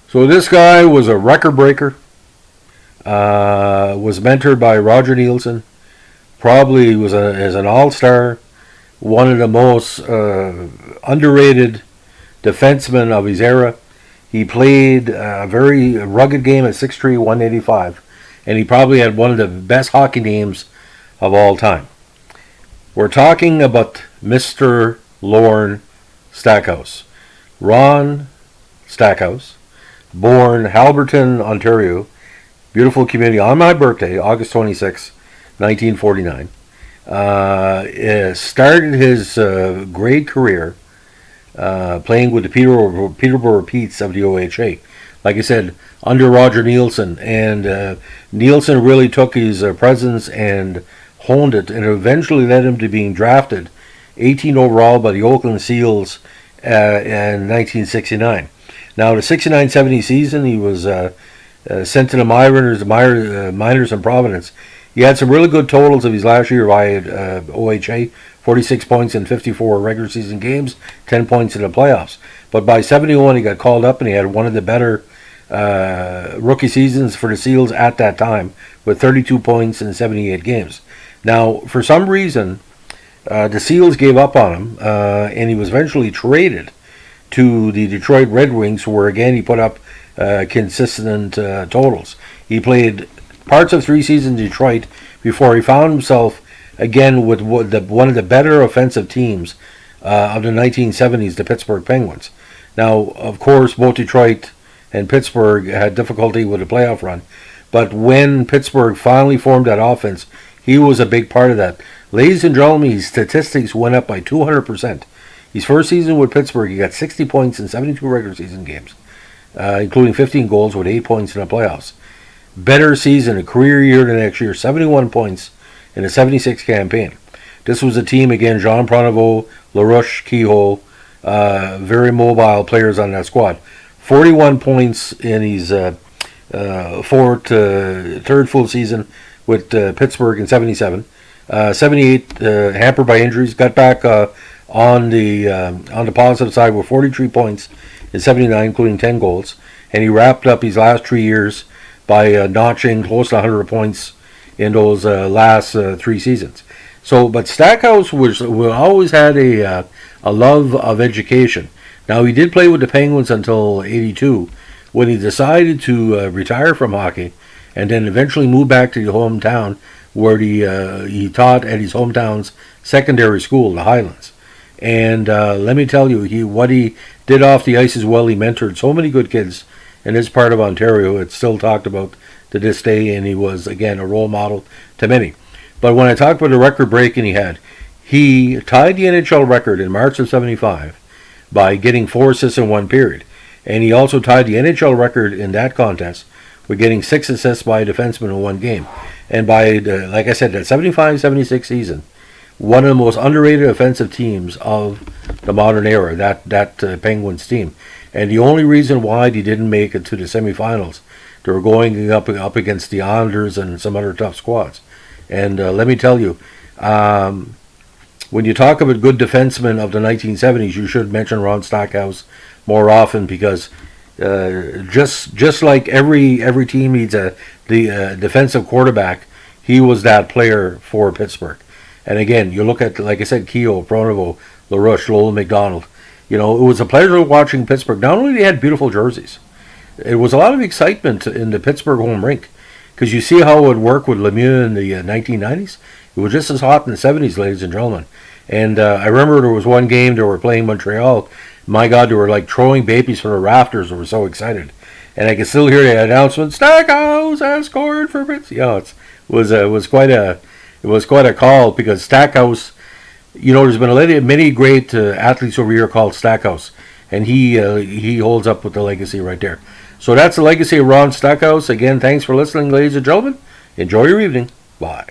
So this guy was a record breaker. Was mentored by Roger Nielsen. Probably was as an all-star, one of the most underrated defensemen of his era. He played a very rugged game at 6'3", 185, and he probably had one of the best hockey names of all time. We're talking about Mr. Lorne Stackhouse. Ron Stackhouse, born Halberton, Ontario, beautiful community, on my birthday, August 26, 1949. Started his great career playing with the Peterborough Petes of the OHA. Like I said, under Roger Nielsen. And Nielsen really took his presence and honed it, and eventually led him to being drafted 18 overall by the Oakland Seals in 1969. Now, the 69-70 season, he was sent to the minors in Providence. He had some really good totals of his last year by OHA, 46 points in 54 regular season games, 10 points in the playoffs. But by 71, he got called up, and he had one of the better rookie seasons for the Seals at that time, with 32 points in 78 games. Now, for some reason, the Seals gave up on him, and he was eventually traded to the Detroit Red Wings, where again he put up consistent totals. He played parts of 3 seasons in Detroit before he found himself again with one of the better offensive teams of the 1970s, the Pittsburgh Penguins. Now, of course, both Detroit and Pittsburgh had difficulty with the playoff run, but when Pittsburgh finally formed that offense, he was a big part of that. Ladies and gentlemen, his statistics went up by 200%. His first season with Pittsburgh, he got 60 points in 72 regular season games, including 15 goals with 8 points in the playoffs. Better season, a career year the next year, 71 points in a 76 campaign. This was a team, again, Jean Pronovost, LaRouche, Kehoe, very mobile players on that squad. 41 points in his third full season with Pittsburgh in 77. 78, hampered by injuries, got back on the positive side with 43 points in 79, including 10 goals. And he wrapped up his last 3 years by notching close to 100 points in those last 3 seasons. So, but Stackhouse always had a love of education. Now, he did play with the Penguins until 82, when he decided to retire from hockey, and then eventually moved back to the hometown, where he taught at his hometown's secondary school, the Highlands. And let me tell you, what he did off the ice as well, he mentored so many good kids in this part of Ontario. It's still talked about to this day, and he was, again, a role model to many. But when I talk about the record breaking he tied the NHL record in March of 75 by getting 4 assists in 1 period. And he also tied the NHL record in that contest with getting 6 assists by a defenseman in 1 game. And by, like I said, that 75-76 season, one of the most underrated offensive teams of the modern era, that Penguins team. And the only reason why they didn't make it to the semifinals, they were going up against the Islanders and some other tough squads. And let me tell you, when you talk about good defensemen of the 1970s, you should mention Ron Stackhouse more often, because just like every team needs the defensive quarterback, he was that player for Pittsburgh. And again, you look at, like I said, Kehoe, Pronovost, LaRouche, Lowell, McDonald. You know, it was a pleasure watching Pittsburgh. Not only they had beautiful jerseys, it was a lot of excitement in the Pittsburgh home rink, because you see how it would work with Lemieux in the 1990s. It was just as hot in the 70s, ladies and gentlemen. And I remember there was one game they were playing Montreal. My God, they were like throwing babies from the rafters. They were so excited. And I can still hear the announcement, Stackhouse has scored for Pittsburgh. You know, it was quite a call, because Stackhouse, you know, there's been many great athletes over here called Stackhouse, and he holds up with the legacy right there. So that's the legacy of Ron Stackhouse. Again, thanks for listening, ladies and gentlemen. Enjoy your evening. Bye.